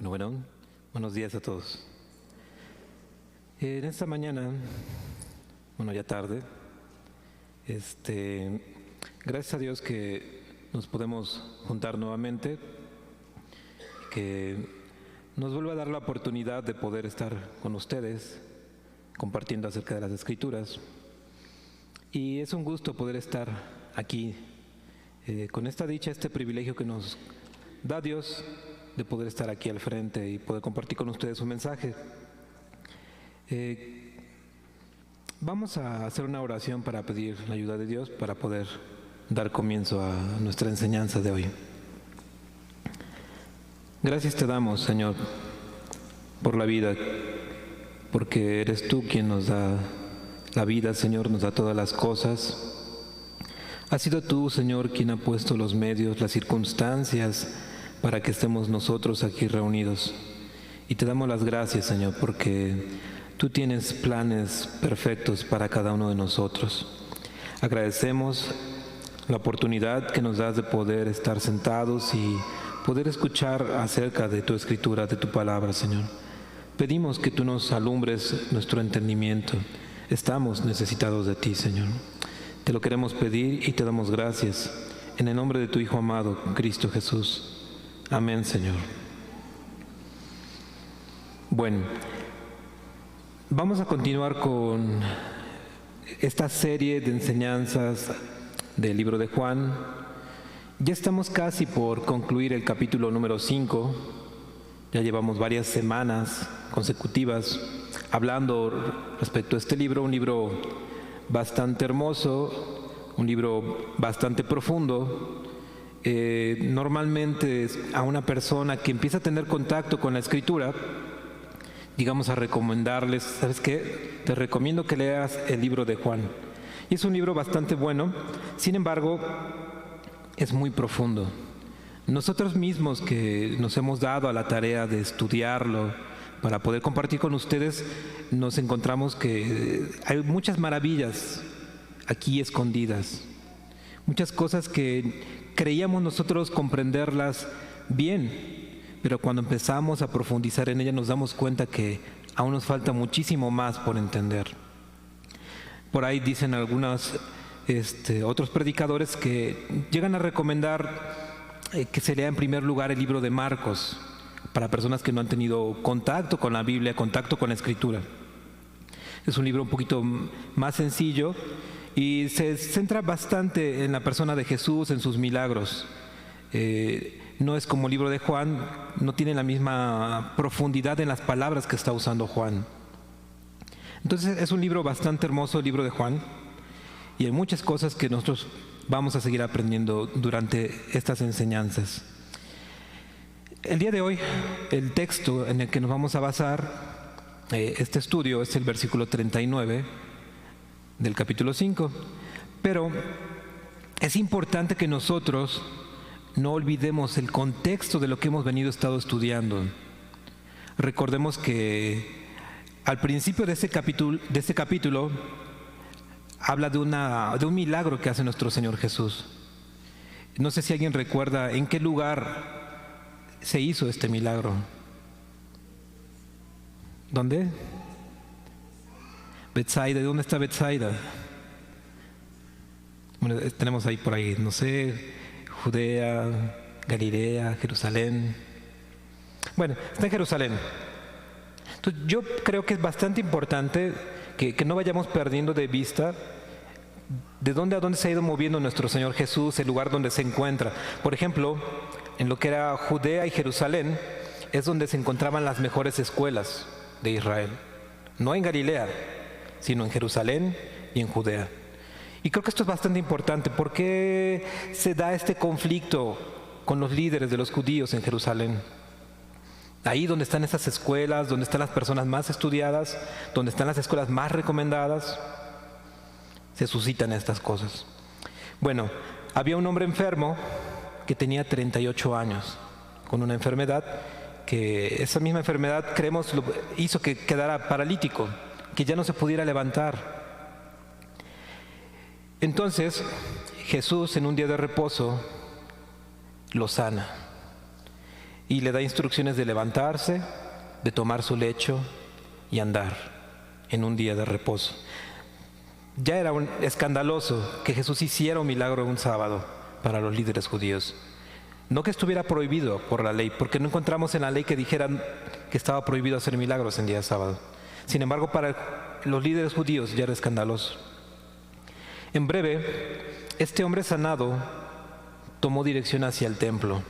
Bueno, buenos días a todos. En esta mañana, ya tarde, gracias a Dios que nos podemos juntar nuevamente, que nos vuelve a dar la oportunidad de poder estar con ustedes, compartiendo acerca de las Escrituras. Y es un gusto poder estar aquí, con esta dicha, este privilegio que nos da Dios, de poder estar aquí al frente y poder compartir con ustedes un mensaje. Vamos a hacer una oración para pedir la ayuda de Dios para poder dar comienzo a nuestra enseñanza de hoy. Gracias te damos, Señor, por la vida, porque eres tú quien nos da la vida, Señor, nos da todas las cosas. Has sido tú, Señor, quien ha puesto los medios, las circunstancias para que estemos nosotros aquí reunidos. Y te damos las gracias, Señor, porque tú tienes planes perfectos para cada uno de nosotros. Agradecemos la oportunidad que nos das de poder estar sentados y poder escuchar acerca de tu Escritura, de tu palabra, Señor. Pedimos que tú nos alumbres nuestro entendimiento. Estamos necesitados de ti, Señor. Te lo queremos pedir y te damos gracias. En el nombre de tu Hijo amado, Cristo Jesús. Amén, Señor. Bueno, vamos a continuar con esta serie de enseñanzas del libro de Juan. Ya estamos casi por concluir el capítulo número 5. Ya llevamos varias semanas consecutivas hablando respecto a este libro, un libro bastante hermoso, un libro bastante profundo. Normalmente a una persona que empieza a tener contacto con la Escritura, digamos a recomendarles, ¿sabes qué? Te recomiendo que leas el libro de Juan. Y es un libro bastante bueno, sin embargo, es muy profundo. Nosotros mismos que nos hemos dado a la tarea de estudiarlo para poder compartir con ustedes, nos encontramos que hay muchas maravillas aquí escondidas, muchas cosas que creíamos nosotros comprenderlas bien, pero cuando empezamos a profundizar en ellas nos damos cuenta que aún nos falta muchísimo más por entender. Por ahí dicen algunos otros predicadores que llegan a recomendar que se lea en primer lugar el libro de Marcos para personas que no han tenido contacto con la Biblia, contacto con la Escritura. Es un libro un poquito más sencillo y se centra bastante en la persona de Jesús, en sus milagros. No es como el libro de Juan, no tiene la misma profundidad en las palabras que está usando Juan. Entonces es un libro bastante hermoso, el libro de Juan, y hay muchas cosas que nosotros vamos a seguir aprendiendo durante estas enseñanzas. El día de hoy, el texto en el que nos vamos a basar este estudio es el versículo 39 del capítulo 5, pero es importante que nosotros no olvidemos el contexto de lo que hemos estado estudiando. Recordemos que al principio de este capítulo habla de un milagro que hace nuestro Señor Jesús. No sé si alguien recuerda en qué lugar se hizo este milagro. ¿Dónde? Betsaida. ¿De dónde está Betsaida? Bueno, tenemos ahí por ahí, no sé, Judea, Galilea, Jerusalén. Bueno, está en Jerusalén. Entonces yo creo que es bastante importante que no vayamos perdiendo de vista de dónde a dónde se ha ido moviendo nuestro Señor Jesús, el lugar donde se encuentra. Por ejemplo, en lo que era Judea y Jerusalén es donde se encontraban las mejores escuelas de Israel. No en Galilea, sino en Jerusalén y en Judea. Y creo que esto es bastante importante. ¿Por qué se da este conflicto con los líderes de los judíos en Jerusalén? Ahí donde están esas escuelas, donde están las personas más estudiadas, donde están las escuelas más recomendadas, se suscitan estas cosas. Bueno, había un hombre enfermo que tenía 38 años, con una enfermedad que esa misma enfermedad creemos hizo que quedara paralítico, que ya no se pudiera levantar. Entonces Jesús en un día de reposo lo sana. y le da instrucciones de levantarse, de tomar su lecho y andar en un día de reposo. Ya era escandaloso que Jesús hiciera un milagro un sábado para los líderes judíos. No que estuviera prohibido por la ley, porque no encontramos en la ley que dijeran que estaba prohibido hacer milagros en día de sábado. Sin embargo, para los líderes judíos ya era escandaloso. En breve, este hombre sanado tomó dirección hacia el templo.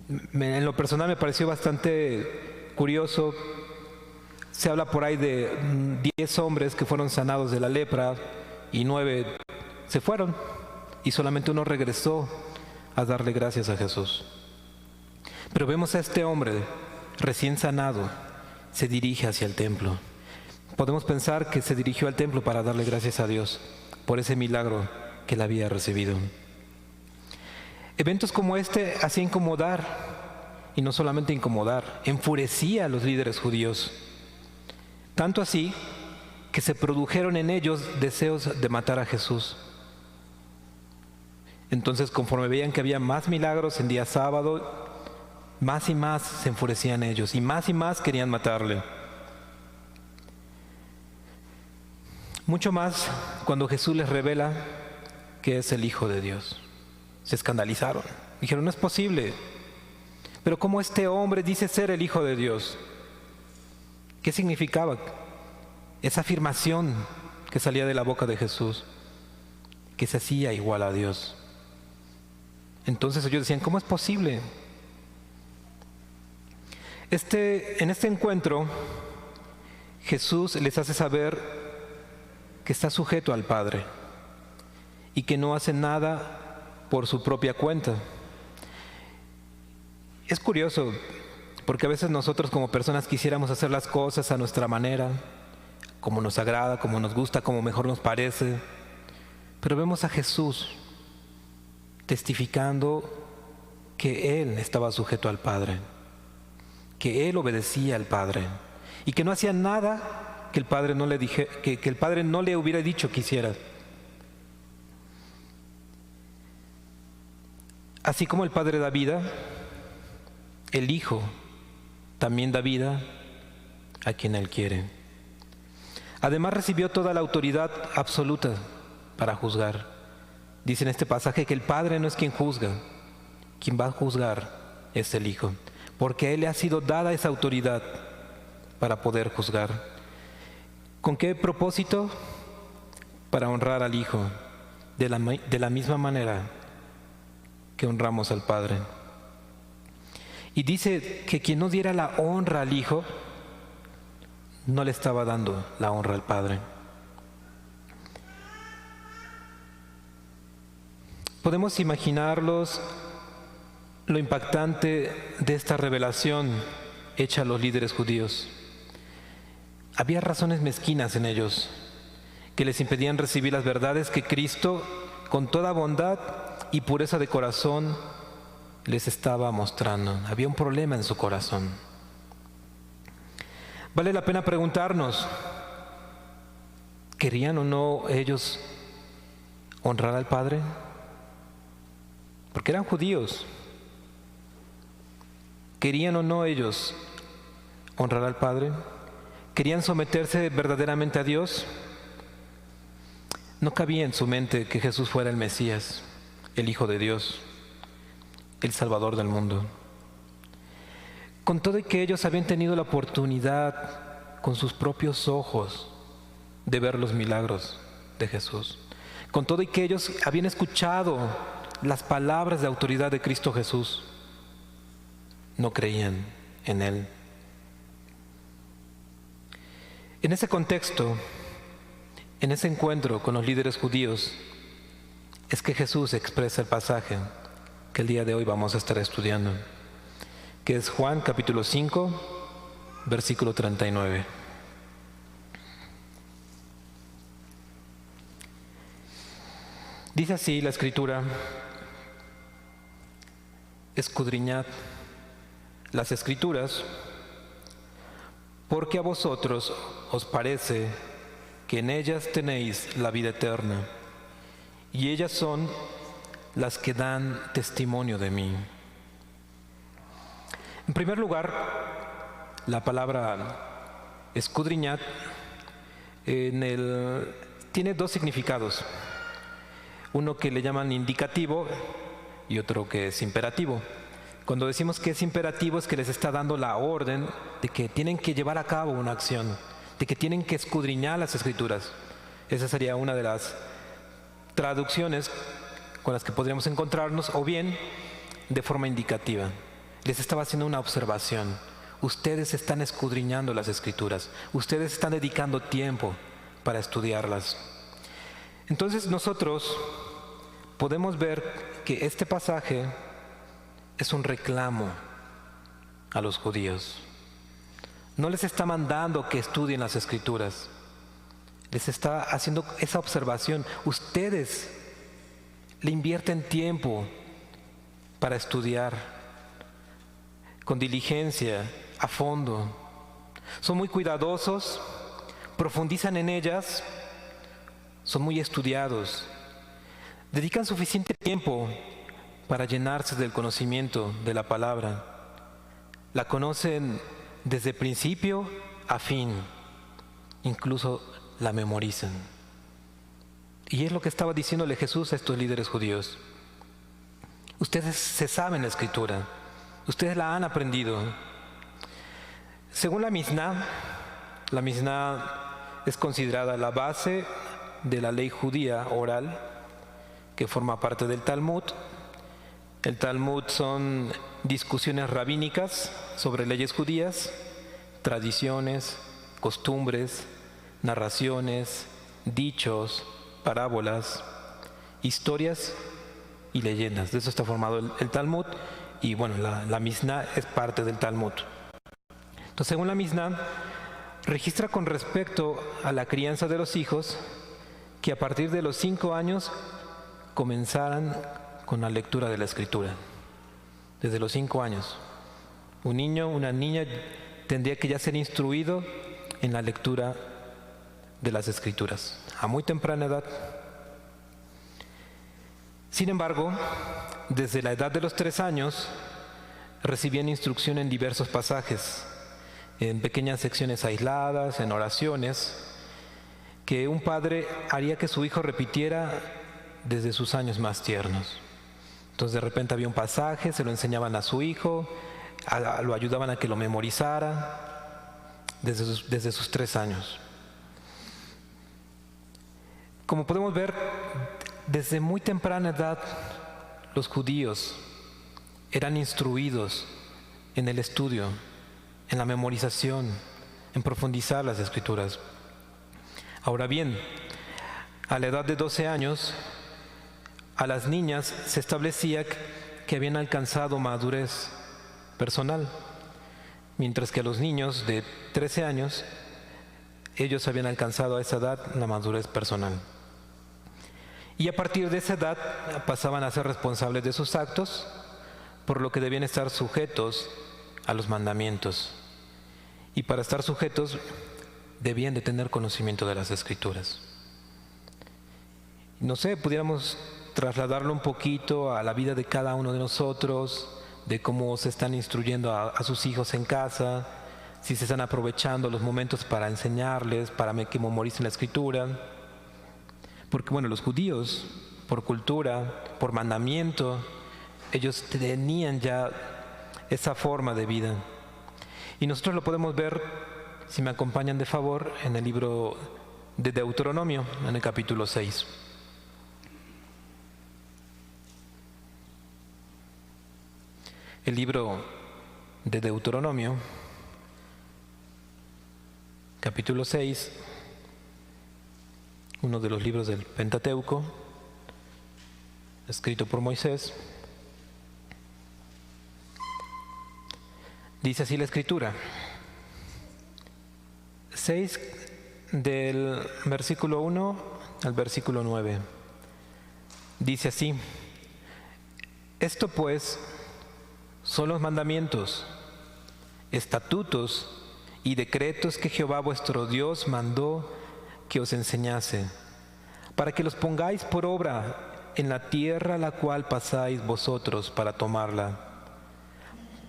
En lo personal me pareció bastante curioso. Se habla por ahí de 10 hombres que fueron sanados de la lepra y 9 se fueron y solamente uno regresó a darle gracias a Jesús. Pero vemos a este hombre recién sanado, se dirige hacia el templo. Podemos pensar que se dirigió al templo para darle gracias a Dios por ese milagro que él había recibido. Eventos como este hacían incomodar, y no solamente incomodar, enfurecía a los líderes judíos. Tanto así que se produjeron en ellos deseos de matar a Jesús. Entonces, conforme veían que había más milagros en día sábado, más y más se enfurecían ellos y más querían matarle. Mucho más cuando Jesús les revela que es el Hijo de Dios. Se escandalizaron. Dijeron, no es posible. Pero ¿cómo este hombre dice ser el Hijo de Dios? ¿Qué significaba esa afirmación que salía de la boca de Jesús? Que se hacía igual a Dios. Entonces ellos decían, ¿cómo es posible? En este encuentro, Jesús les hace saber que está sujeto al Padre y que no hace nada por su propia cuenta. Es curioso, porque a veces nosotros como personas quisiéramos hacer las cosas a nuestra manera, como nos agrada, como nos gusta, como mejor nos parece, pero vemos a Jesús testificando que Él estaba sujeto al Padre, que Él obedecía al Padre y que no hacía nada que el Padre no le que el Padre no le hubiera dicho que hiciera. Así como el Padre da vida, el Hijo también da vida a quien Él quiere. Además recibió toda la autoridad absoluta para juzgar. Dice en este pasaje que el Padre no es quien juzga, quien va a juzgar es el Hijo, porque a Él le ha sido dada esa autoridad para poder juzgar. ¿Con qué propósito? Para honrar al Hijo, de la misma manera que honramos al Padre. Y dice que quien no diera la honra al Hijo, no le estaba dando la honra al Padre. Podemos imaginarlos lo impactante de esta revelación hecha a los líderes judíos. Había razones mezquinas en ellos que les impedían recibir las verdades que Cristo, con toda bondad y pureza de corazón, les estaba mostrando. Había un problema en su corazón. Vale la pena preguntarnos, ¿querían o no ellos honrar al Padre? Porque eran judíos. ¿Querían o no ellos honrar al Padre? ¿Querían someterse verdaderamente a Dios? No cabía en su mente que Jesús fuera el Mesías, el Hijo de Dios, el Salvador del mundo. Con todo y que ellos habían tenido la oportunidad con sus propios ojos de ver los milagros de Jesús, con todo y que ellos habían escuchado las palabras de autoridad de Cristo Jesús, no creían en Él. En ese contexto, en ese encuentro con los líderes judíos, es que Jesús expresa el pasaje que el día de hoy vamos a estar estudiando, que es Juan capítulo 5, versículo 39. Dice así la Escritura: escudriñad las Escrituras, porque a vosotros os parece que en ellas tenéis la vida eterna, y ellas son las que dan testimonio de mí. En primer lugar, la palabra escudriñar tiene dos significados. Uno que le llaman indicativo y otro que es imperativo. Cuando decimos que es imperativo es que les está dando la orden de que tienen que llevar a cabo una acción, de que tienen que escudriñar las Escrituras. Esa sería una de las traducciones con las que podríamos encontrarnos, o bien de forma indicativa. Les estaba haciendo una observación. Ustedes están escudriñando las Escrituras. Ustedes están dedicando tiempo para estudiarlas. Entonces nosotros podemos ver que este pasaje es un reclamo a los judíos. No les está mandando que estudien las Escrituras. Les está haciendo esa observación. Ustedes le invierten tiempo para estudiar con diligencia, a fondo. Son muy cuidadosos, profundizan en ellas, son muy estudiados. Dedican suficiente tiempo para llenarse del conocimiento de la palabra. La conocen desde principio a fin, incluso la memorizan. Y es lo que estaba diciéndole Jesús a estos líderes judíos. Ustedes se saben la Escritura, ustedes la han aprendido. Según la Misná es considerada la base de la ley judía oral, que forma parte del Talmud. El Talmud son discusiones rabínicas sobre leyes judías, tradiciones, costumbres, narraciones, dichos, parábolas, historias y leyendas. De eso está formado el Talmud, y bueno, la Misná es parte del Talmud. Entonces, según la Misná, registra con respecto a la crianza de los hijos que a partir de los 5 años comenzaran con la lectura de la Escritura. Desde los 5 años. Un niño, una niña tendría que ya ser instruido en la lectura de las Escrituras, a muy temprana edad. Sin embargo, desde la edad de los 3 años, recibían instrucción en diversos pasajes, en pequeñas secciones aisladas, en oraciones, que un padre haría que su hijo repitiera desde sus años más tiernos. Entonces de repente había un pasaje, se lo enseñaban a su hijo, lo ayudaban a que lo memorizara desde sus 3 años. Como podemos ver, desde muy temprana edad los judíos eran instruidos en el estudio, en la memorización, en profundizar las Escrituras. Ahora bien, a la edad de 12 años, a las niñas se establecía que habían alcanzado madurez personal, mientras que a los niños de 13 años, ellos habían alcanzado a esa edad la madurez personal. Y a partir de esa edad pasaban a ser responsables de sus actos, por lo que debían estar sujetos a los mandamientos. Y para estar sujetos debían de tener conocimiento de las Escrituras. No sé, pudiéramos trasladarlo un poquito a la vida de cada uno de nosotros, de cómo se están instruyendo a sus hijos en casa, si se están aprovechando los momentos para enseñarles, para que memoricen la Escritura. Porque bueno, los judíos, por cultura, por mandamiento, ellos tenían ya esa forma de vida. Y nosotros lo podemos ver, si me acompañan de favor, en el libro de Deuteronomio, en el capítulo 6. El libro de Deuteronomio, capítulo 6, uno de los libros del Pentateuco, escrito por Moisés. Dice así la Escritura, 6 del versículo 1 al versículo 9. Dice así: esto pues son los mandamientos, estatutos y decretos que Jehová vuestro Dios mandó que os enseñase, para que los pongáis por obra en la tierra a la cual pasáis vosotros para tomarla,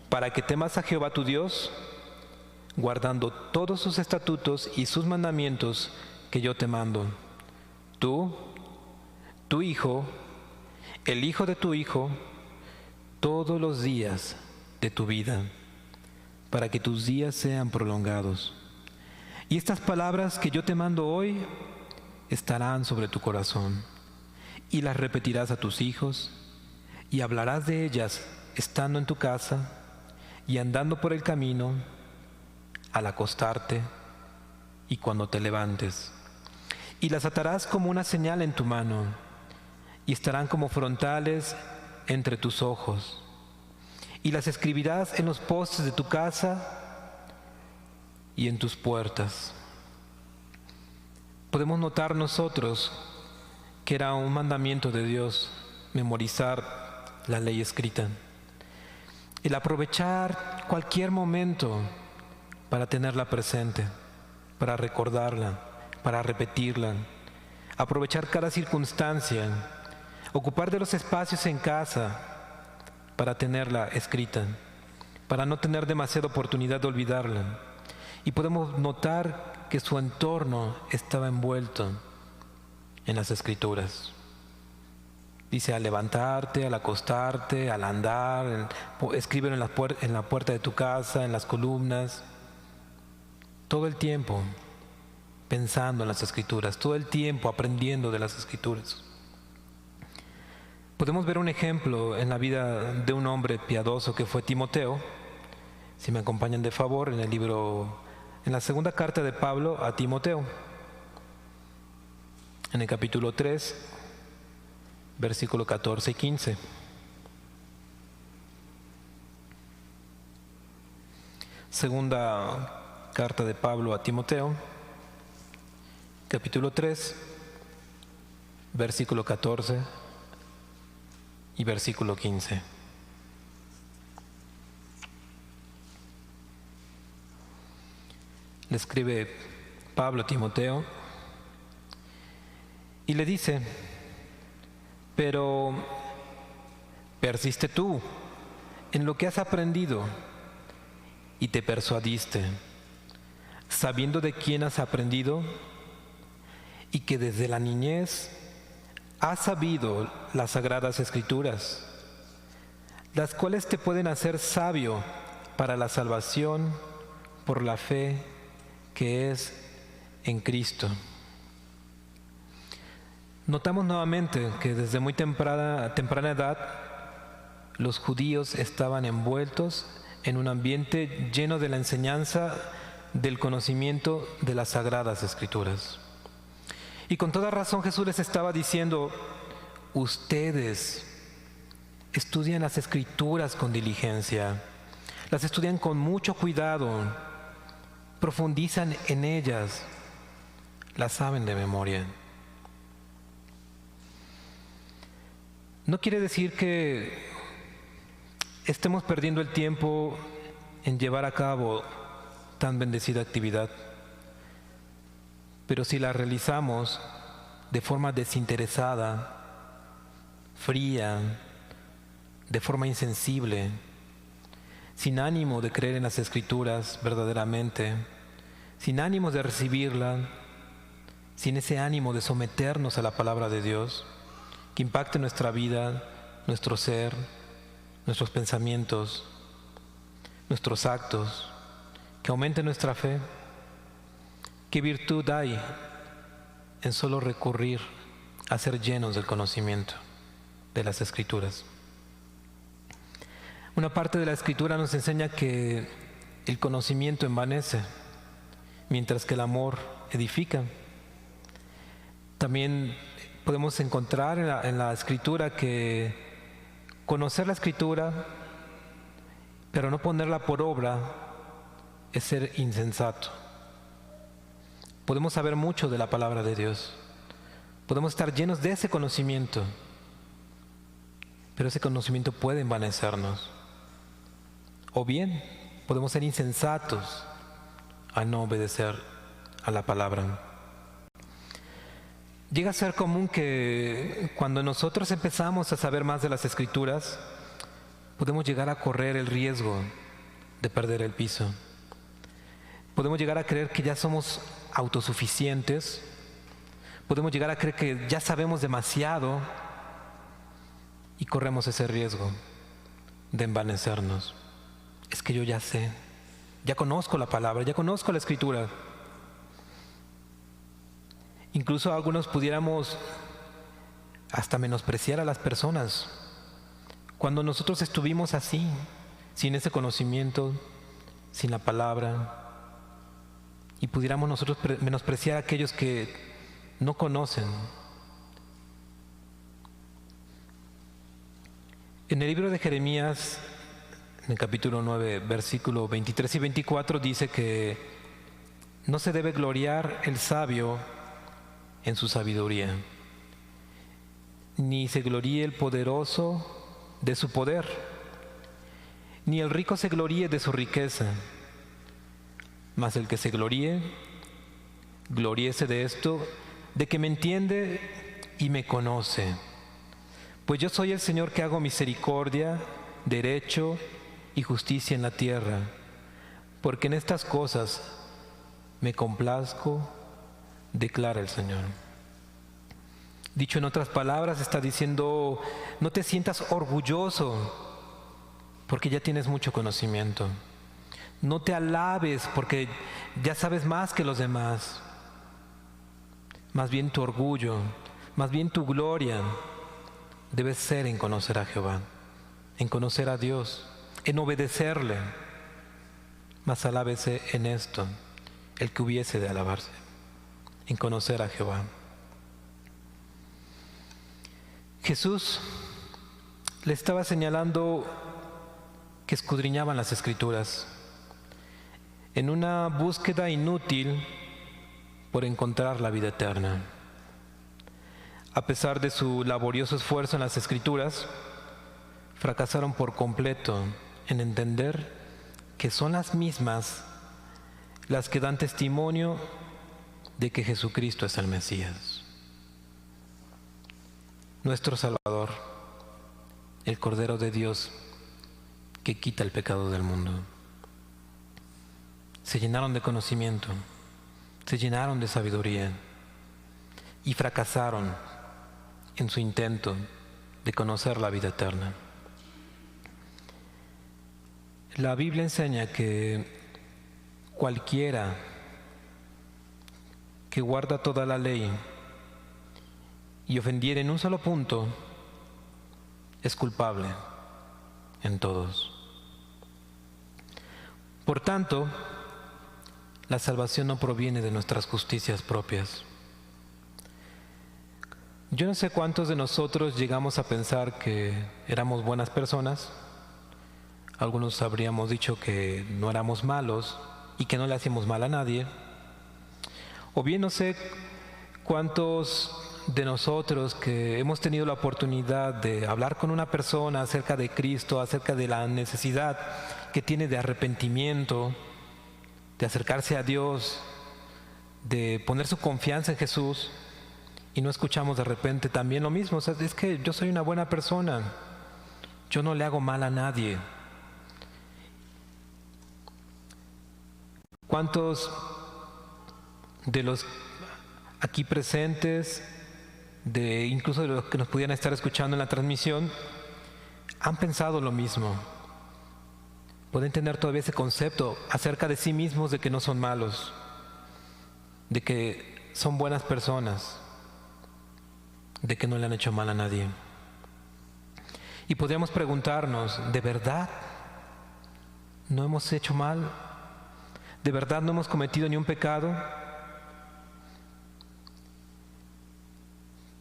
para que temas a Jehová tu Dios, guardando todos sus estatutos y sus mandamientos que yo te mando. Tú, tu hijo, el hijo de tu hijo, todos los días de tu vida, para que tus días sean prolongados. Y estas palabras que yo te mando hoy estarán sobre tu corazón, y las repetirás a tus hijos, y hablarás de ellas estando en tu casa, y andando por el camino, al acostarte, y cuando te levantes. Y las atarás como una señal en tu mano, y estarán como frontales entre tus ojos. Y las escribirás en los postes de tu casa y en tus puertas. Podemos notar nosotros que era un mandamiento de Dios memorizar la ley escrita. El aprovechar cualquier momento para tenerla presente, para recordarla, para repetirla. Aprovechar cada circunstancia, ocupar de los espacios en casa para tenerla escrita, para no tener demasiada oportunidad de olvidarla. Y podemos notar que su entorno estaba envuelto en las Escrituras. Dice, al levantarte, al acostarte, al andar, escríbelo en la puerta de tu casa, en las columnas. Todo el tiempo pensando en las Escrituras, todo el tiempo aprendiendo de las Escrituras. Podemos ver un ejemplo en la vida de un hombre piadoso que fue Timoteo. Si me acompañan de favor, en la segunda carta de Pablo a Timoteo, en el capítulo 3, versículo 14 y 15. Segunda carta de Pablo a Timoteo, capítulo 3, versículo 14 y versículo 15. Le escribe Pablo a Timoteo y le dice: pero persiste tú en lo que has aprendido y te persuadiste, sabiendo de quién has aprendido y que desde la niñez has sabido las sagradas Escrituras, las cuales te pueden hacer sabio para la salvación por la fe que es en Cristo. Notamos nuevamente que desde muy temprana edad los judíos estaban envueltos en un ambiente lleno de la enseñanza del conocimiento de las sagradas Escrituras. Y con toda razón Jesús les estaba diciendo: ustedes estudian las Escrituras con diligencia, las estudian con mucho cuidado, profundizan en ellas, las saben de memoria. No quiere decir que estemos perdiendo el tiempo en llevar a cabo tan bendecida actividad, pero si la realizamos de forma desinteresada, fría, de forma insensible, sin ánimo de creer en las Escrituras verdaderamente, sin ánimo de recibirla, sin ese ánimo de someternos a la palabra de Dios, que impacte nuestra vida, nuestro ser, nuestros pensamientos, nuestros actos, que aumente nuestra fe. ¿Qué virtud hay en solo recurrir a ser llenos del conocimiento de las Escrituras? Una parte de la Escritura nos enseña que el conocimiento envanece, mientras que el amor edifica. También podemos encontrar en la Escritura que conocer la Escritura, pero no ponerla por obra, es ser insensato. Podemos saber mucho de la palabra de Dios, podemos estar llenos de ese conocimiento, pero ese conocimiento puede envanecernos. O bien podemos ser insensatos al no obedecer a la palabra. Llega a ser común que cuando nosotros empezamos a saber más de las Escrituras, podemos llegar a correr el riesgo de perder el piso. Podemos llegar a creer que ya somos autosuficientes. Podemos llegar a creer que ya sabemos demasiado y corremos ese riesgo de envanecernos. Es que yo ya sé, ya conozco la palabra, ya conozco la Escritura. Incluso algunos pudiéramos hasta menospreciar a las personas cuando nosotros estuvimos así, sin ese conocimiento, sin la palabra, y pudiéramos nosotros menospreciar a aquellos que no conocen. En el libro de Jeremías, en el capítulo 9, versículo 23 y 24, dice que no se debe gloriar el sabio en su sabiduría, ni se gloríe el poderoso de su poder, ni el rico se gloríe de su riqueza, mas el que se gloríe, gloríese de esto, de que me entiende y me conoce. Pues yo soy el Señor que hago misericordia, derecho y justicia en la tierra, porque en estas cosas me complazco, declara el Señor. Dicho en otras palabras, está diciendo, no te sientas orgulloso porque ya tienes mucho conocimiento. No te alabes porque ya sabes más que los demás. Más bien tu orgullo, más bien tu gloria debe ser en conocer a Jehová, en conocer a Dios, en obedecerle. Mas alábese en esto el que hubiese de alabarse, en conocer a Jehová. Jesús le estaba señalando que escudriñaban las Escrituras en una búsqueda inútil por encontrar la vida eterna. A pesar de su laborioso esfuerzo en las Escrituras, fracasaron por completo en entender que son las mismas las que dan testimonio de que Jesucristo es el Mesías, nuestro Salvador, el Cordero de Dios que quita el pecado del mundo. Se llenaron de conocimiento, se llenaron de sabiduría y fracasaron en su intento de conocer la vida eterna. La Biblia enseña que cualquiera que guarda toda la ley y ofendiere en un solo punto es culpable en todos. Por tanto, la salvación no proviene de nuestras justicias propias. Yo no sé cuántos de nosotros llegamos a pensar que éramos buenas personas. Algunos habríamos dicho que no éramos malos y que no le hacíamos mal a nadie. O bien no sé cuántos de nosotros que hemos tenido la oportunidad de hablar con una persona acerca de Cristo, acerca de la necesidad que tiene de arrepentimiento, de acercarse a Dios, de poner su confianza en Jesús, y no escuchamos de repente también lo mismo. O sea, es que yo soy una buena persona, yo no le hago mal a nadie. ¿Cuántos de los aquí presentes, incluso de los que nos pudieran estar escuchando en la transmisión, han pensado lo mismo? Pueden tener todavía ese concepto acerca de sí mismos de que no son malos, de que son buenas personas, de que no le han hecho mal a nadie. Y podríamos preguntarnos, ¿de verdad no hemos hecho mal? ¿De verdad no hemos cometido ni un pecado?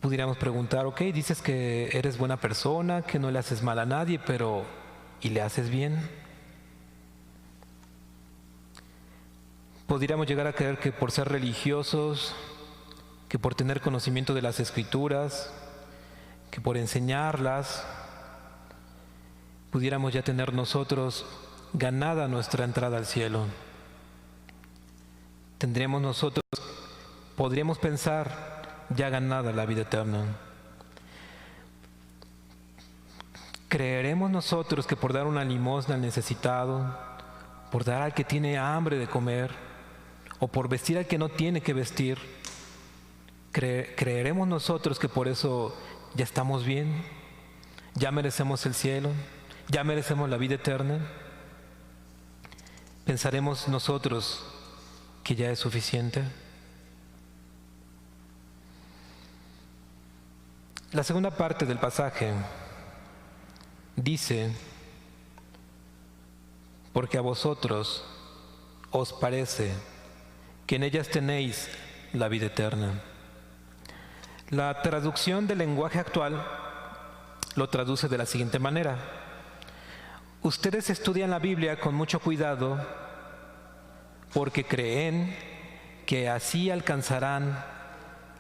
Pudiéramos preguntar, ok, dices que eres buena persona, que no le haces mal a nadie, pero ¿y le haces bien? Podríamos llegar a creer que por ser religiosos, que por tener conocimiento de las Escrituras, que por enseñarlas, pudiéramos ya tener nosotros ganada nuestra entrada al cielo. Podríamos pensar ya ganada la vida eterna. ¿Creeremos nosotros que por dar una limosna al necesitado, por dar al que tiene hambre de comer, o por vestir al que no tiene que vestir, creeremos nosotros que por eso ya estamos bien, ya merecemos el cielo, ya merecemos la vida eterna? ¿Pensaremos nosotros que ya es suficiente? La segunda parte del pasaje dice: porque a vosotros os parece que en ellas tenéis la vida eterna. La traducción del lenguaje actual lo traduce de la siguiente manera: ustedes estudian la Biblia con mucho cuidado porque creen que así alcanzarán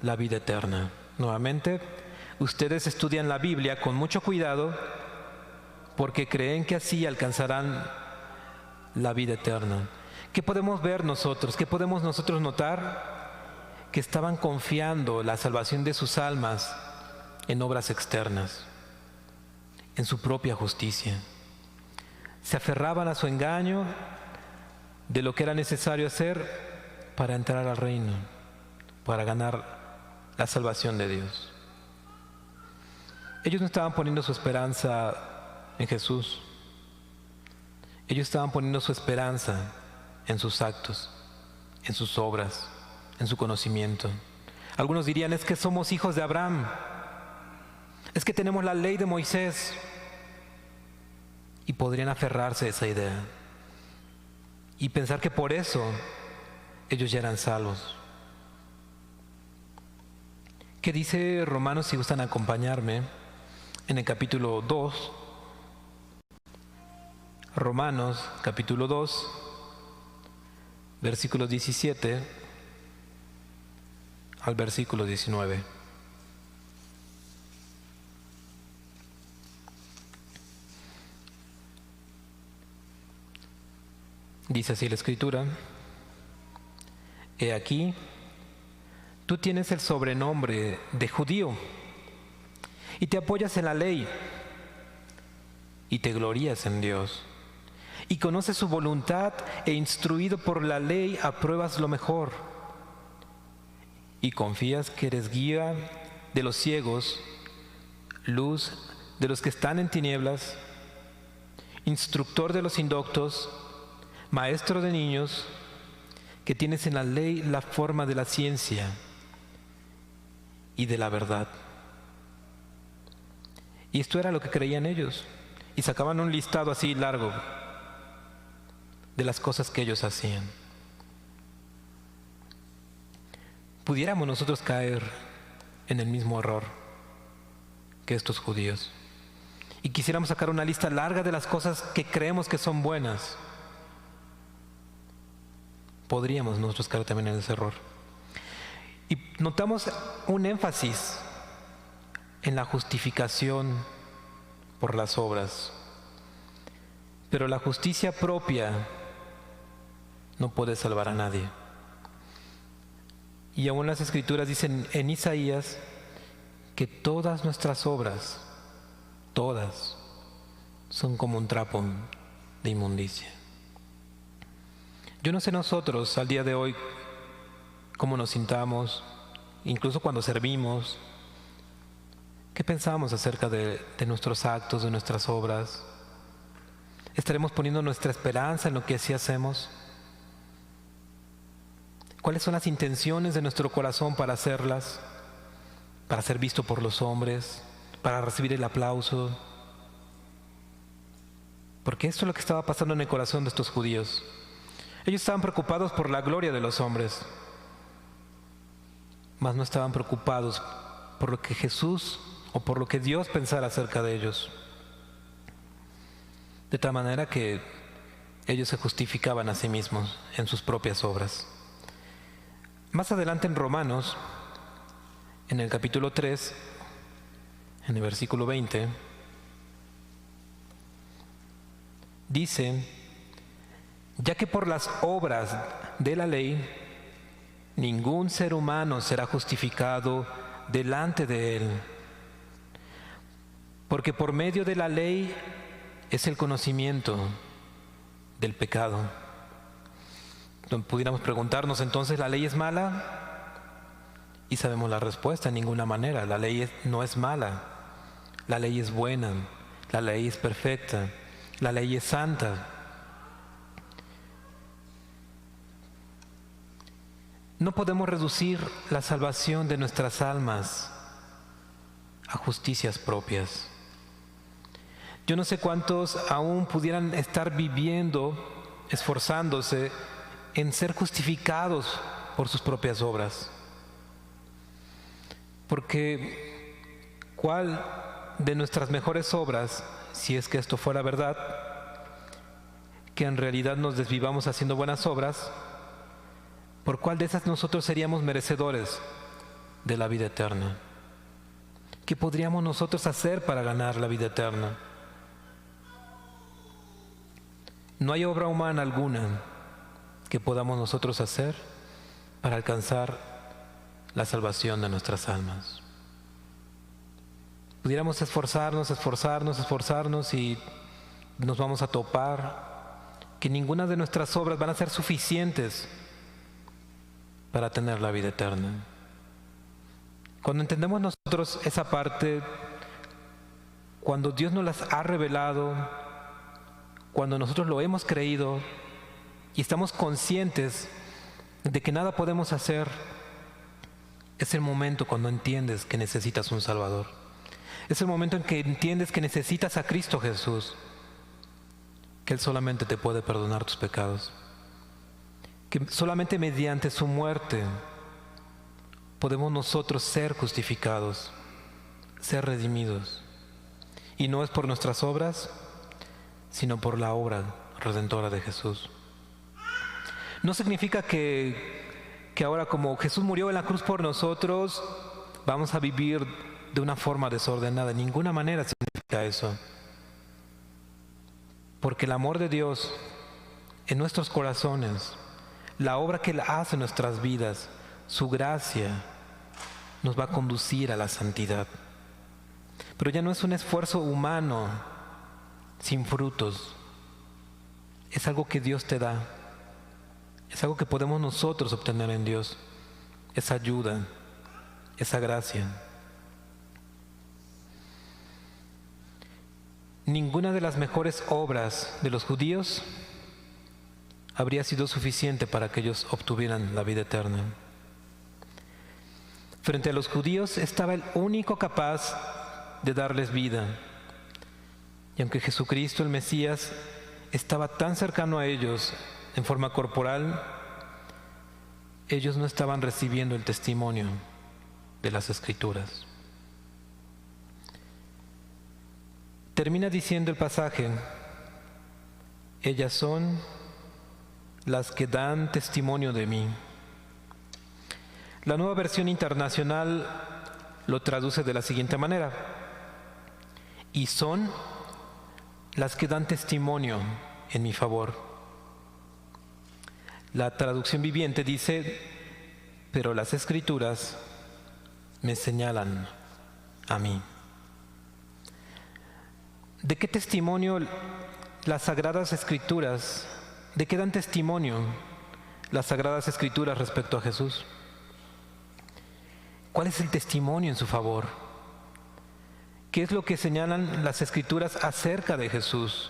la vida eterna. Nuevamente, ustedes estudian la Biblia con mucho cuidado porque creen que así alcanzarán la vida eterna. ¿Qué podemos ver nosotros? ¿Qué podemos nosotros notar? Que estaban confiando la salvación de sus almas en obras externas, en su propia justicia. Se aferraban a su engaño de lo que era necesario hacer para entrar al reino, para ganar la salvación de Dios. Ellos no estaban poniendo su esperanza en Jesús. Ellos estaban poniendo su esperanza en sus actos, en sus obras, en su conocimiento. Algunos dirían: es que somos hijos de Abraham, es que tenemos la ley de Moisés. Y podrían aferrarse a esa idea y pensar que por eso ellos ya eran salvos. ¿Qué dice Romanos, si gustan acompañarme, en el capítulo 2? Romanos capítulo 2, versículos 17 al versículo 19. Dice así la Escritura: he aquí, tú tienes el sobrenombre de judío y te apoyas en la ley y te glorías en Dios y conoces su voluntad, e instruido por la ley apruebas lo mejor y confías que eres guía de los ciegos, luz de los que están en tinieblas, instructor de los indoctos, maestro de niños, que tienes en la ley la forma de la ciencia y de la verdad. Y esto era lo que creían ellos, y sacaban un listado así largo de las cosas que ellos hacían. Pudiéramos nosotros caer en el mismo error que estos judíos, y quisiéramos sacar una lista larga de las cosas que creemos que son buenas. Podríamos nosotros caer también en ese error. Y notamos un énfasis en la justificación por las obras. Pero la justicia propia no puede salvar a nadie. Y aún las Escrituras dicen en Isaías que todas nuestras obras, todas, son como un trapo de inmundicia. Yo no sé nosotros al día de hoy cómo nos sintamos, incluso cuando servimos. ¿Qué pensamos acerca de nuestros actos, de nuestras obras? ¿Estaremos poniendo nuestra esperanza en lo que sí hacemos? ¿Cuáles son las intenciones de nuestro corazón para hacerlas? ¿Para ser visto por los hombres? ¿Para recibir el aplauso? Porque esto es lo que estaba pasando en el corazón de estos judíos. Ellos estaban preocupados por la gloria de los hombres, mas no estaban preocupados por lo que Jesús o por lo que Dios pensara acerca de ellos. De tal manera que ellos se justificaban a sí mismos en sus propias obras. Más adelante en Romanos, en el capítulo 3, en el versículo 20, dice: ya que por las obras de la ley ningún ser humano será justificado delante de él, Porque por medio de la ley es el conocimiento del pecado. Pudiéramos preguntarnos entonces, ¿la ley es mala? Y sabemos la respuesta: en ninguna manera. La ley no es mala. La ley es buena. La ley es perfecta. La ley es santa. No podemos reducir la salvación de nuestras almas a justicias propias. Yo no sé cuántos aún pudieran estar viviendo, esforzándose en ser justificados por sus propias obras. Porque ¿cuál de nuestras mejores obras, si es que esto fuera verdad, que en realidad nos desvivamos haciendo buenas obras, por cuál de esas nosotros seríamos merecedores de la vida eterna? ¿Qué podríamos nosotros hacer para ganar la vida eterna? No hay obra humana alguna que podamos nosotros hacer para alcanzar la salvación de nuestras almas. Pudiéramos esforzarnos y nos vamos a topar que ninguna de nuestras obras van a ser suficientes para tener la vida eterna. Cuando entendemos nosotros esa parte, cuando Dios nos las ha revelado, cuando nosotros lo hemos creído y estamos conscientes de que nada podemos hacer, es el momento cuando entiendes que necesitas un Salvador. Es el momento en que entiendes que necesitas a Cristo Jesús, que Él solamente te puede perdonar tus pecados, que solamente mediante su muerte podemos nosotros ser justificados, ser redimidos. Y no es por nuestras obras, sino por la obra redentora de Jesús. No significa que ahora, como Jesús murió en la cruz por nosotros, vamos a vivir de una forma desordenada. De ninguna manera significa eso. Porque el amor de Dios en nuestros corazones, la obra que Él hace en nuestras vidas, su gracia, nos va a conducir a la santidad. Pero ya no es un esfuerzo humano sin frutos. Es algo que Dios te da. Es algo que podemos nosotros obtener en Dios. Esa ayuda, esa gracia. Ninguna de las mejores obras de los judíos habría sido suficiente para que ellos obtuvieran la vida eterna. Frente a los judíos estaba el único capaz de darles vida. Y aunque Jesucristo, el Mesías, estaba tan cercano a ellos en forma corporal, ellos no estaban recibiendo el testimonio de las Escrituras. Termina diciendo el pasaje: ellas son las que dan testimonio de mí. La Nueva Versión Internacional lo traduce de la siguiente manera: y son las que dan testimonio en mi favor. La traducción viviente dice: pero las Escrituras me señalan a mí. ¿De qué testimonio las Sagradas Escrituras? ¿De qué dan testimonio las Sagradas Escrituras respecto a Jesús? ¿Cuál es el testimonio en su favor? ¿Qué es lo que señalan las Escrituras acerca de Jesús?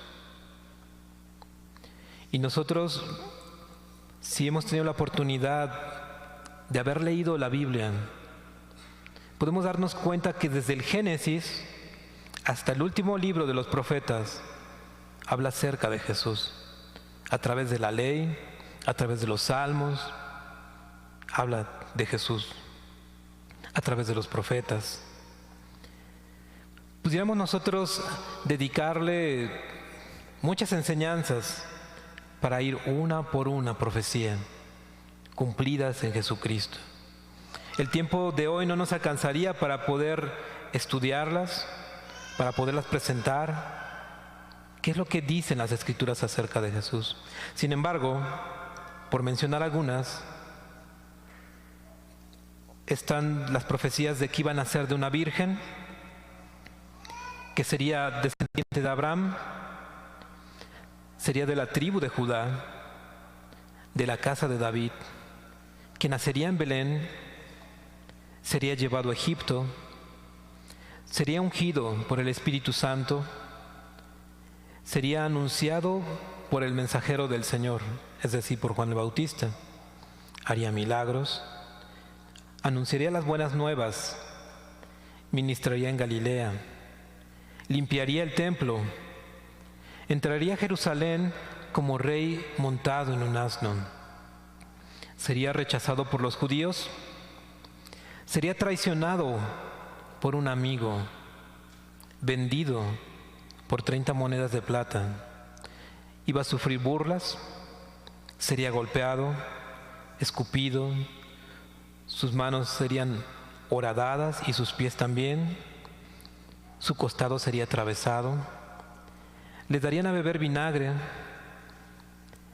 Y nosotros, si hemos tenido la oportunidad de haber leído la Biblia, podemos darnos cuenta que desde el Génesis hasta el último libro de los profetas habla acerca de Jesús. A través de la ley, a través de los salmos, habla de Jesús. A través de los profetas. Pudiéramos nosotros dedicarle muchas enseñanzas para ir una por una profecía cumplidas en Jesucristo. El tiempo de hoy no nos alcanzaría para poder estudiarlas, para poderlas presentar. ¿Qué es lo que dicen las Escrituras acerca de Jesús? Sin embargo, por mencionar algunas, están las profecías de que iba a nacer de una virgen, que sería descendiente de Abraham, sería de la tribu de Judá, de la casa de David, que nacería en Belén, sería llevado a Egipto, sería ungido por el Espíritu Santo, sería anunciado por el mensajero del Señor, es decir, por Juan el Bautista, haría milagros, anunciaría las buenas nuevas, ministraría en Galilea, limpiaría el templo, entraría a Jerusalén como rey montado en un asno, sería rechazado por los judíos, sería traicionado por un amigo, vendido por 30 monedas de plata, iba a sufrir burlas, sería golpeado, escupido, sus manos serían horadadas y sus pies también, su costado sería atravesado, le darían a beber vinagre,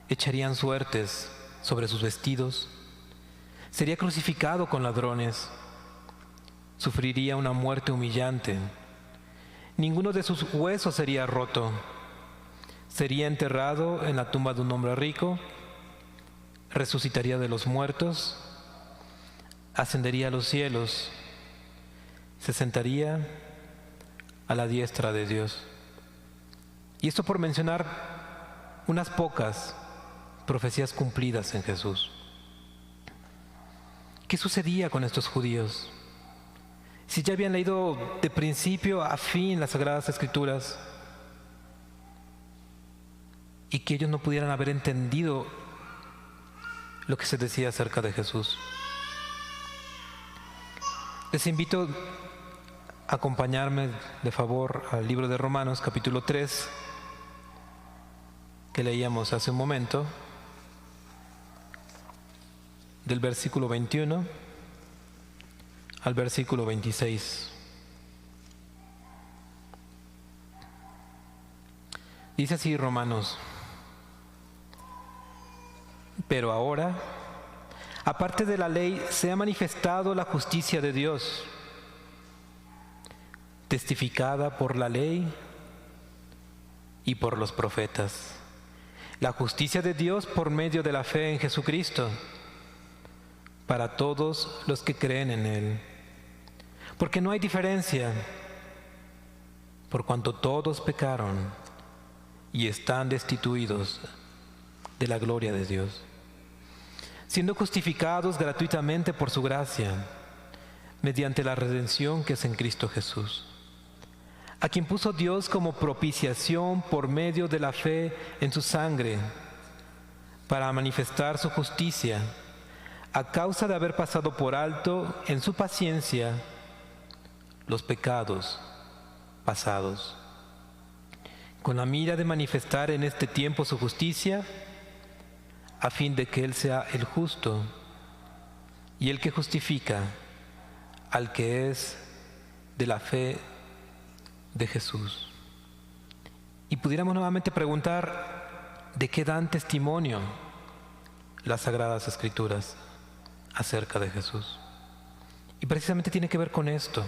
echarían suertes sobre sus vestidos, sería crucificado con ladrones, sufriría una muerte humillante, ninguno de sus huesos sería roto, sería enterrado en la tumba de un hombre rico, resucitaría de los muertos, ascendería a los cielos, se sentaría a la diestra de Dios. Y esto por mencionar unas pocas profecías cumplidas en Jesús. ¿Qué sucedía con estos judíos? Si ya habían leído de principio a fin las Sagradas Escrituras y que ellos no pudieran haber entendido lo que se decía acerca de Jesús. Les invito a acompañarme de favor al libro de Romanos, capítulo 3, que leíamos hace un momento, del versículo 21 al versículo 26. Dice así Romanos: pero ahora, aparte de la ley, se ha manifestado la justicia de Dios, testificada por la ley y por los profetas. La justicia de Dios por medio de la fe en Jesucristo, para todos los que creen en Él. Porque no hay diferencia, por cuanto todos pecaron y están destituidos de la gloria de Dios, siendo justificados gratuitamente por su gracia, mediante la redención que es en Cristo Jesús, a quien puso Dios como propiciación por medio de la fe en su sangre, para manifestar su justicia, a causa de haber pasado por alto en su paciencia los pecados pasados, con la mira de manifestar en este tiempo su justicia, a fin de que Él sea el justo y el que justifica al que es de la fe de Jesús. Y pudiéramos nuevamente preguntar, ¿de qué dan testimonio las Sagradas Escrituras acerca de Jesús? Y precisamente tiene que ver con esto.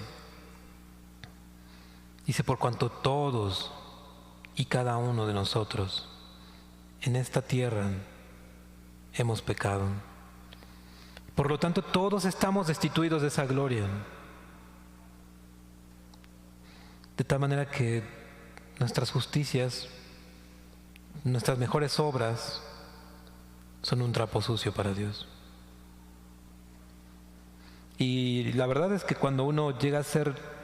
Dice, por cuanto todos y cada uno de nosotros en esta tierra hemos pecado. Por lo tanto, todos estamos destituidos de esa gloria. De tal manera que nuestras justicias, nuestras mejores obras, son un trapo sucio para Dios. Y la verdad es que cuando uno llega a hacer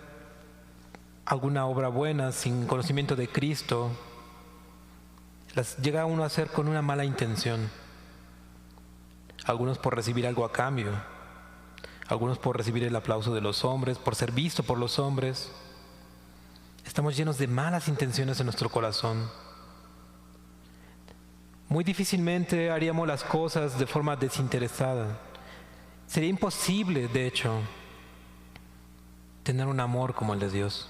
alguna obra buena sin conocimiento de Cristo, las llega uno a hacer con una mala intención. Algunos por recibir algo a cambio, algunos por recibir el aplauso de los hombres, por ser visto por los hombres. Estamos llenos de malas intenciones en nuestro corazón. Muy difícilmente haríamos las cosas de forma desinteresada. Sería imposible, de hecho, tener un amor como el de Dios,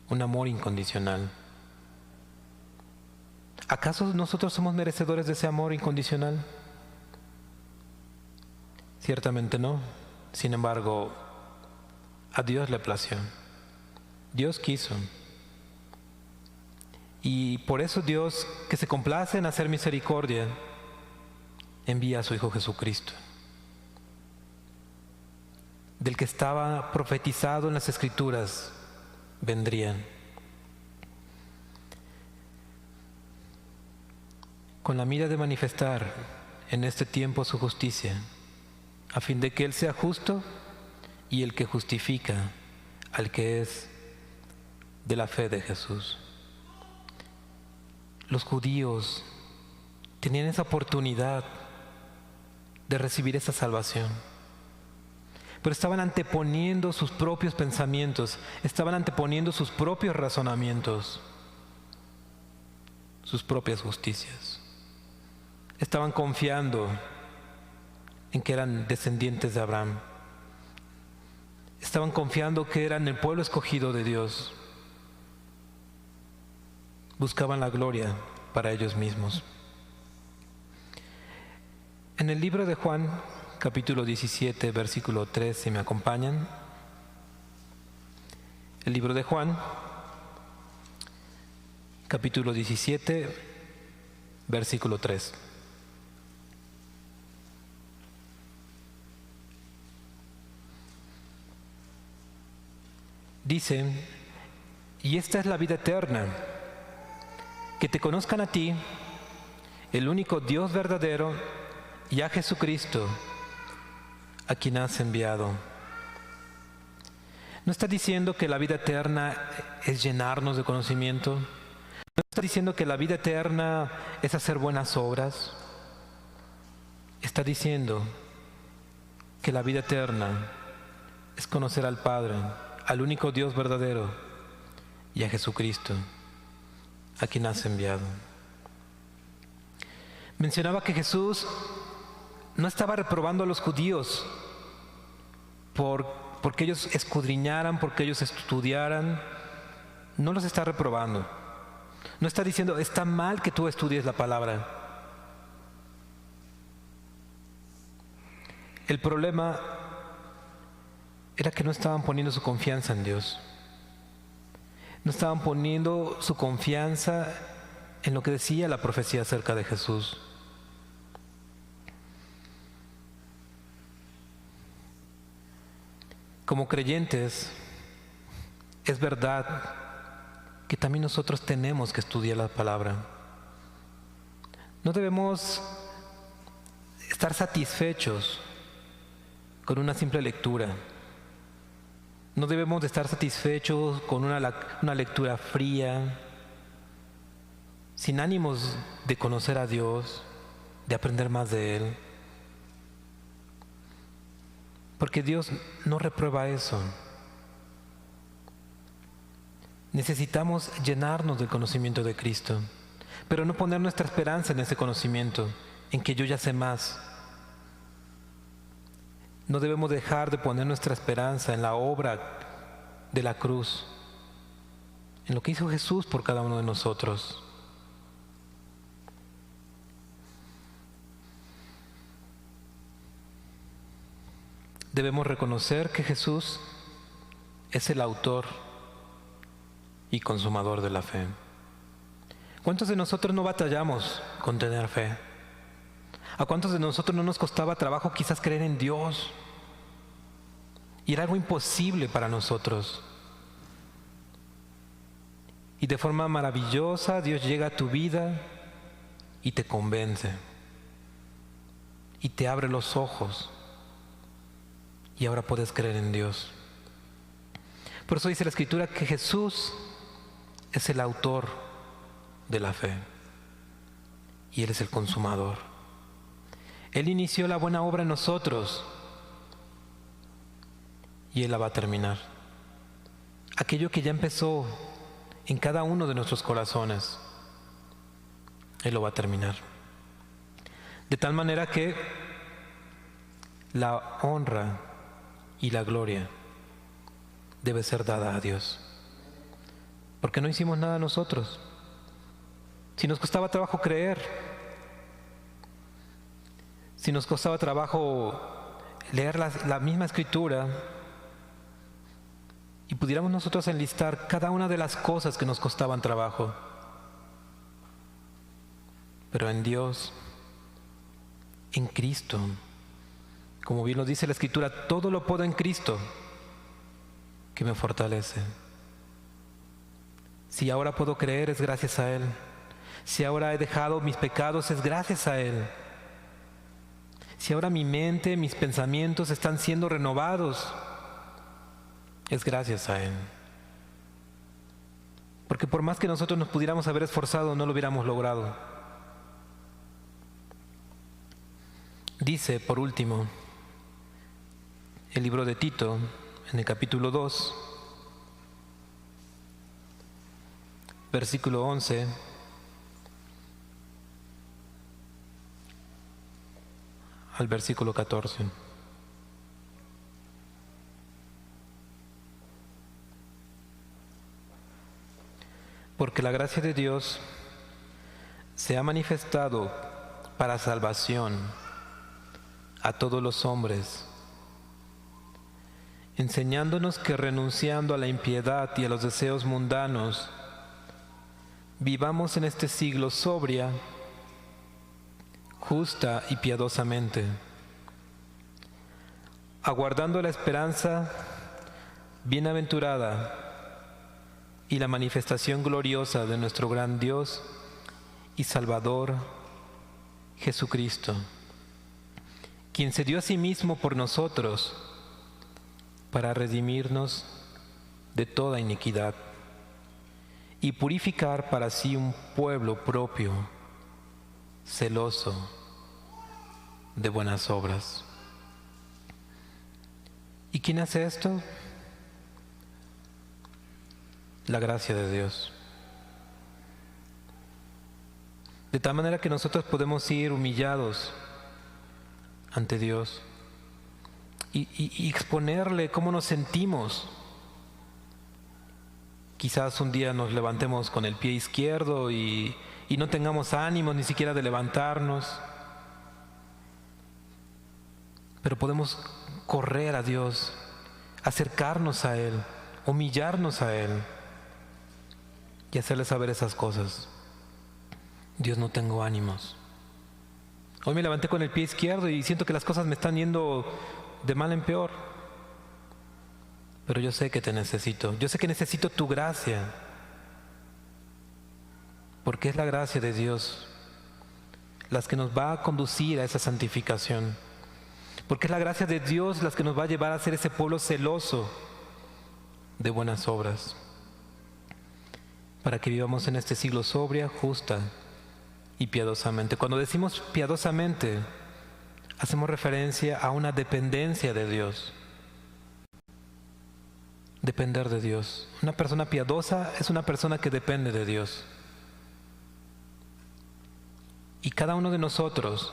un amor incondicional. ¿Acaso nosotros somos merecedores de ese amor incondicional? Ciertamente no. Sin embargo, a Dios le plació. Dios quiso. Y por eso Dios, que se complace en hacer misericordia, envía a su Hijo Jesucristo, del que estaba profetizado en las Escrituras, vendrían. Con la mira de manifestar en este tiempo su justicia, a fin de que Él sea justo y el que justifica al que es de la fe de Jesús. Los judíos tenían esa oportunidad de recibir esa salvación, pero estaban anteponiendo sus propios pensamientos, estaban anteponiendo sus propios razonamientos, sus propias justicias. Estaban confiando en que eran descendientes de Abraham. Estaban confiando que eran el pueblo escogido de Dios. Buscaban la gloria para ellos mismos. En el libro de Juan, capítulo 17, versículo 3, si me acompañan. El libro de Juan, capítulo 17, versículo 3. Dice: y esta es la vida eterna, que te conozcan a ti, el único Dios verdadero, y a Jesucristo, a quien has enviado. No está diciendo que la vida eterna es llenarnos de conocimiento. No está diciendo que la vida eterna es hacer buenas obras. Está diciendo que la vida eterna es conocer al Padre, al único Dios verdadero, y a Jesucristo, a quien has enviado. Mencionaba que Jesús no estaba reprobando a los judíos porque ellos escudriñaran, porque ellos estudiaran. No los está reprobando. No está diciendo, está mal que tú estudies la palabra. El problema era que no estaban poniendo su confianza en Dios. No estaban poniendo su confianza en lo que decía la profecía acerca de Jesús. Como creyentes, es verdad que también nosotros tenemos que estudiar la palabra. No debemos estar satisfechos con una simple lectura. No debemos de estar satisfechos con una lectura fría, sin ánimos de conocer a Dios, de aprender más de Él. Porque Dios no reprueba eso. Necesitamos llenarnos del conocimiento de Cristo, pero no poner nuestra esperanza en ese conocimiento, en que yo ya sé más. No debemos dejar de poner nuestra esperanza en la obra de la cruz, en lo que hizo Jesús por cada uno de nosotros. Debemos reconocer que Jesús es el autor y consumador de la fe. ¿Cuántos de nosotros no batallamos con tener fe? ¿A cuántos de nosotros no nos costaba trabajo quizás creer en Dios? Y era algo imposible para nosotros. Y de forma maravillosa Dios llega a tu vida y te convence. Y te abre los ojos. Y ahora puedes creer en Dios. Por eso dice la Escritura que Jesús es el autor de la fe. Y Él es el consumador. Él inició la buena obra en nosotros. Y Él la va a terminar. Aquello que ya empezó en cada uno de nuestros corazones, Él lo va a terminar. De tal manera que la honra y la gloria debe ser dada a Dios. Porque no hicimos nada nosotros. Si nos costaba trabajo creer, si nos costaba trabajo leer la misma Escritura y pudiéramos nosotros enlistar cada una de las cosas que nos costaban trabajo. Pero en Dios, en Cristo, como bien nos dice la Escritura, todo lo puedo en Cristo que me fortalece. Si ahora puedo creer, es gracias a Él. Si ahora he dejado mis pecados, es gracias a Él. Si ahora mi mente, mis pensamientos están siendo renovados, es gracias a Él. Porque por más que nosotros nos pudiéramos haber esforzado, no lo hubiéramos logrado. Dice, por último, el libro de Tito, en el capítulo 2, versículo 11, al versículo 14. Porque la gracia de Dios se ha manifestado para salvación a todos los hombres, enseñándonos que renunciando a la impiedad y a los deseos mundanos, vivamos en este siglo sobria, justa y piadosamente, aguardando la esperanza bienaventurada y la manifestación gloriosa de nuestro gran Dios y Salvador Jesucristo, quien se dio a sí mismo por nosotros para redimirnos de toda iniquidad y purificar para sí un pueblo propio, celoso de buenas obras. ¿Y quién hace esto? La gracia de Dios. De tal manera que nosotros podemos ir humillados ante Dios y exponerle cómo nos sentimos. Quizás un día nos levantemos con el pie izquierdo y no tengamos ánimo ni siquiera de levantarnos, pero podemos correr a Dios, acercarnos a Él, humillarnos a Él y hacerle saber esas cosas. Dios, no tengo ánimos. Hoy me levanté con el pie izquierdo y siento que las cosas me están yendo de mal en peor. Pero yo sé que te necesito. Yo sé que necesito tu gracia. Porque es la gracia de Dios las que nos va a conducir a esa santificación. Porque es la gracia de Dios las que nos va a llevar a ser ese pueblo celoso de buenas obras. Para que vivamos en este siglo sobria, justa y piadosamente. Cuando decimos piadosamente, hacemos referencia a una dependencia de Dios. Depender de Dios. Una persona piadosa es una persona que depende de Dios. Y cada uno de nosotros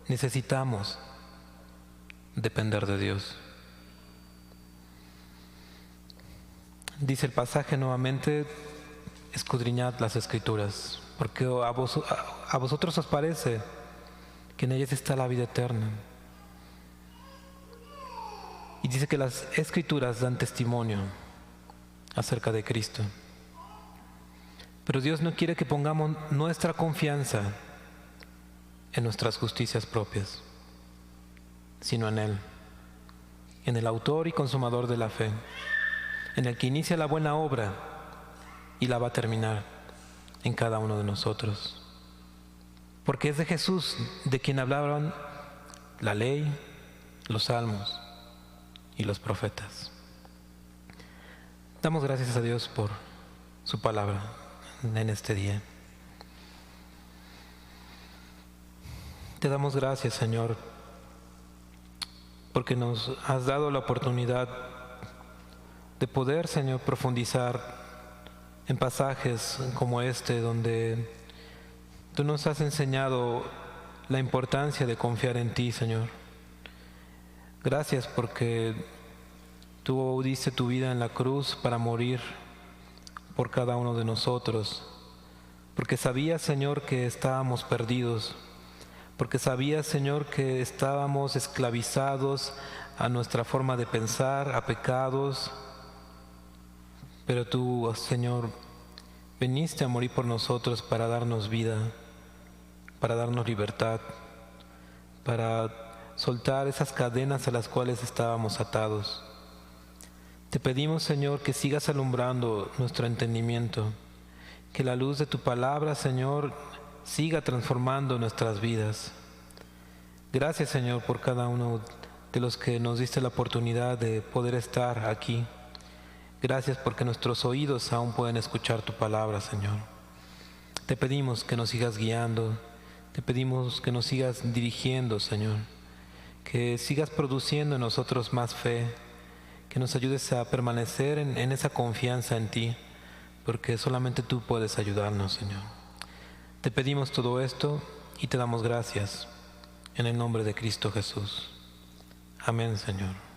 necesitamos depender de Dios. Dice el pasaje nuevamente: escudriñad las Escrituras, porque a vosotros os parece que en ellas está la vida eterna. Y dice que las Escrituras dan testimonio acerca de Cristo. Pero Dios no quiere que pongamos nuestra confianza en nuestras justicias propias, sino en Él, en el autor y consumador de la fe, en el que inicia la buena obra y la va a terminar en cada uno de nosotros. Porque es de Jesús de quien hablaban la ley, los salmos y los profetas. Damos gracias a Dios por su palabra en este día. Te damos gracias, Señor, porque nos has dado la oportunidad de poder, Señor, profundizar en pasajes como este, donde tú nos has enseñado la importancia de confiar en ti, Señor. Gracias porque tú diste tu vida en la cruz para morir por cada uno de nosotros, porque sabías, Señor, que estábamos perdidos, porque sabías, Señor, que estábamos esclavizados a nuestra forma de pensar, a pecados, Pero tú, oh Señor, viniste a morir por nosotros para darnos vida, para darnos libertad, para soltar esas cadenas a las cuales estábamos atados. Te pedimos, Señor, que sigas alumbrando nuestro entendimiento, que la luz de tu palabra, Señor, siga transformando nuestras vidas. Gracias, Señor, por cada uno de los que nos diste la oportunidad de poder estar aquí. Gracias porque nuestros oídos aún pueden escuchar tu palabra, Señor. Te pedimos que nos sigas guiando, te pedimos que nos sigas dirigiendo, Señor, que sigas produciendo en nosotros más fe, que nos ayudes a permanecer en esa confianza en ti, porque solamente tú puedes ayudarnos, Señor. Te pedimos todo esto y te damos gracias en el nombre de Cristo Jesús. Amén, Señor.